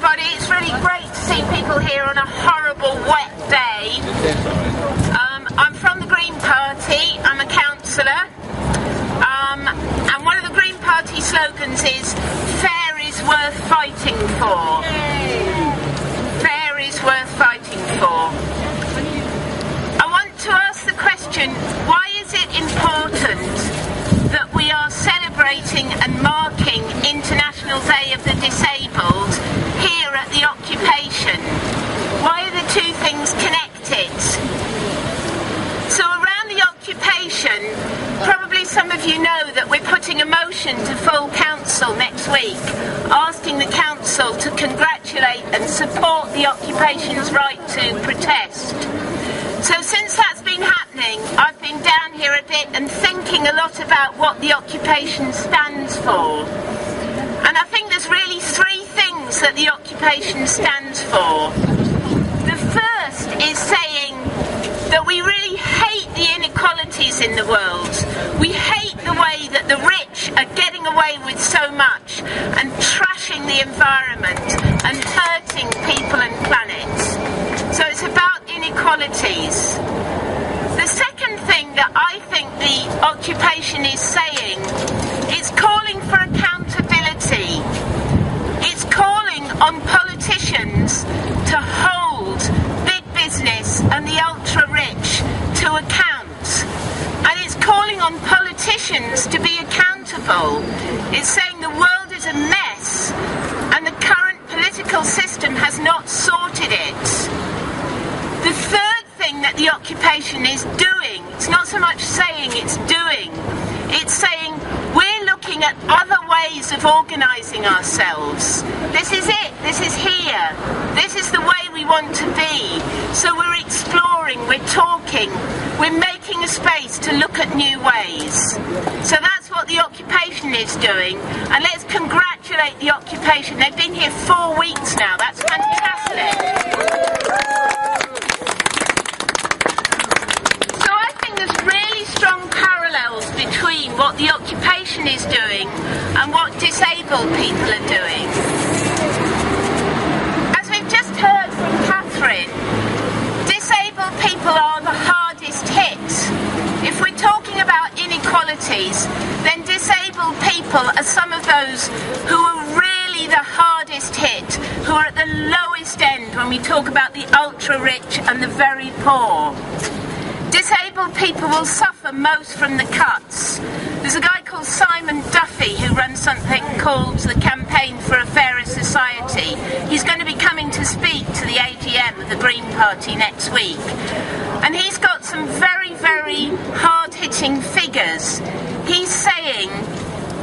everybody. It's really great to see people here on a horrible wet day. I'm from the Green Party. I'm a councillor. And one of the Green Party slogans is fair is worth fighting for. Fair is worth fighting for. I want to ask the question, why is it important that we are celebrating and marking International Day of the Disabled here at the occupation? Why are the two things connected? So around the occupation, probably some of you know that we're putting a motion to full council next week, asking the council to congratulate and support the occupation's right to protest. So since that's been happening, I've been down here a bit and thinking a lot about what the occupation stands for. And I think there's really three things that the occupation stands for. The first is saying that we really hate the inequalities in the world. We hate the way that the rich are getting away with so much and trashing the environment and hurting people and planets. So it's about inequalities. The second thing that I think the occupation is saying, it's calling for accountability. It's calling on politicians to hold big business and the ultra-rich to account. And it's calling on politicians to be accountable. It's saying the world is a mess and the current political system has not sorted it. The third thing that the occupation is doing, it's not so much saying, it's doing. It's saying we're looking at other ways of organising ourselves. This is it, this is here, this is the way we want to be. So we're exploring, we're talking, we're making a space to look at new ways. So that's what the occupation is doing, and let's congratulate the occupation. They've been here 4 weeks now, that's fantastic. Strong parallels between what the occupation is doing and what disabled people are doing. As we've just heard from Catherine, disabled people are the hardest hit. If we're talking about inequalities, then disabled people are some of those who are really the hardest hit, who are at the lowest end when we talk about the ultra-rich and the very poor. Disabled people will suffer most from the cuts. There's a guy called Simon Duffy who runs something called the Campaign for a Fairer Society. He's going to be coming to speak to the AGM of the Green Party next week. And he's got some very, very hard-hitting figures. He's saying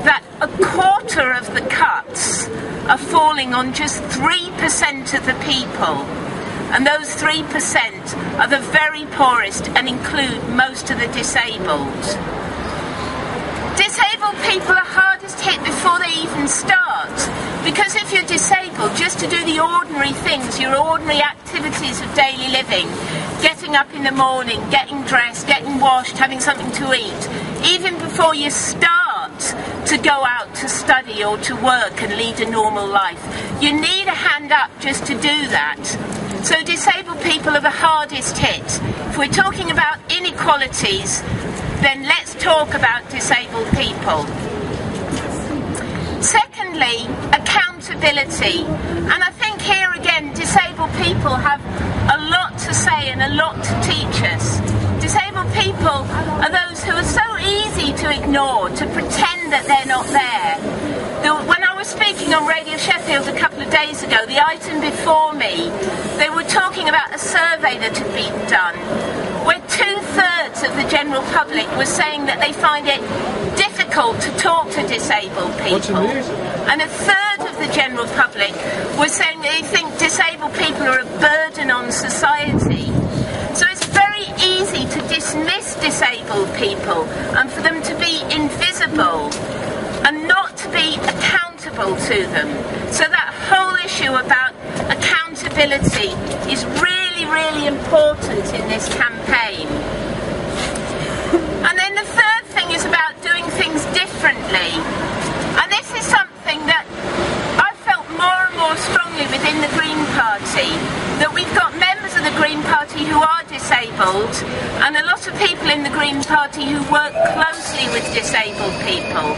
that a quarter of the cuts are falling on just 3% of the people. And those 3% are the very poorest and include most of the disabled. Disabled people are hardest hit before they even start. Because if you're disabled, just to do the ordinary things, your ordinary activities of daily living, getting up in the morning, getting dressed, getting washed, having something to eat, even before you start to go out to study or to work and lead a normal life, you need a hand up just to do that. So disabled people are the hardest hit. If we're talking about inequalities, then let's talk about disabled people. Secondly, accountability. And I think here again, disabled people have a lot to say and a lot to teach us. Disabled people are those who are so easy to ignore, to pretend that they're not there. When I was speaking on Radio Sheffield a couple of days ago, the item before me, they were talking about a survey that had been done, where 2/3 of the general public was saying that they find it difficult to talk to disabled people. And 1/3 of the general public was saying that they think disabled people are a burden on society. So it's very easy to dismiss disabled people and for them to be invisible and not to be accountable to them. So that whole issue about accountability is really, really important in this campaign. And then the third thing is about doing things differently. And this is something that I felt more and more strongly strongly within the Green Party that we've got members of the Green Party who are disabled and a lot of people in the Green Party who work closely with disabled people.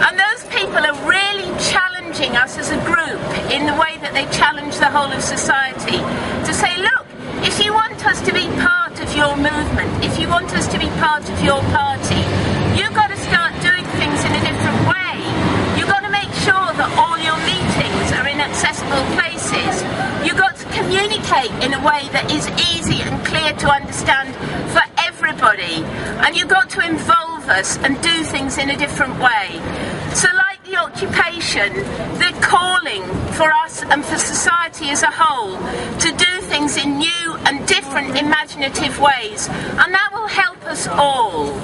And those people are really challenging us as a group in the way that they challenge the whole of society to say, look, if you want us to be part of your movement, if you want us to be part of your party, you've got to start doing things in a different way. You've got to make sure that all your meetings are in accessible places. You've got to communicate in a way that is easy and clear to understand for everybody. And you've got to involve us and do things in a different way. So like the occupation, they're calling for us and for society as a whole to do things in new and different imaginative ways, and that will help us all.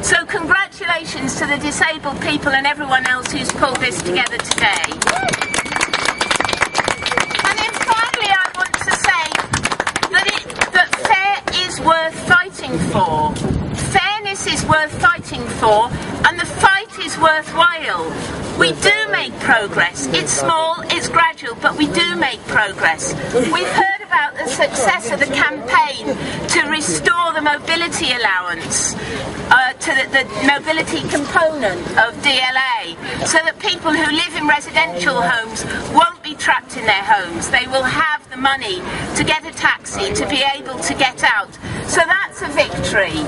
So congratulations to the disabled people and everyone else who's pulled this together today. And then finally I want to say that fair is worth fighting for. Fairness is worth fighting for, and the fight is worthwhile. We do make progress. It's small, it's gradual, but we do make progress. We've heard about the success of the campaign to restore the mobility allowance, to the mobility component of DLA, so that people who live in residential homes won't be trapped in their homes. They will have the money to get a taxi, to be able to get out. So that's a victory.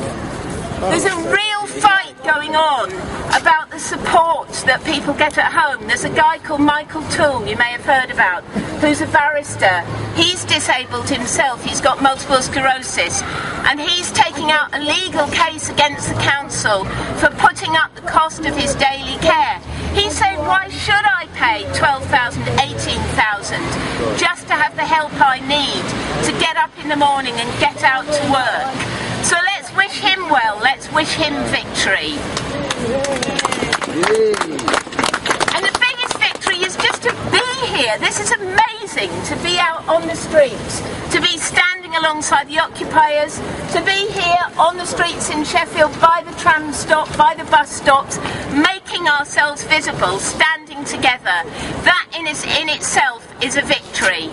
There's a real fight going on about the support that people get at home. There's a guy called Michael Toole, you may have heard about, who's a barrister. He's disabled himself, he's got multiple sclerosis, and he's taking out a legal case against the council for putting up the cost of his daily care. He's saying, why should I pay $12,000, $18,000 just to have the help I need to get up in the morning and get out to work? So let's wish him well, let's wish him victory. And the biggest victory is just to be here. This is amazing, to be out on the streets, to be standing alongside the occupiers, to be here on the streets in Sheffield, by the tram stop, by the bus stops, making ourselves visible, standing together. That in itself is a victory.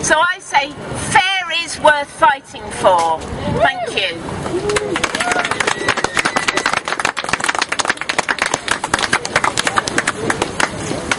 So I say, fair is worth fighting for. Thank you.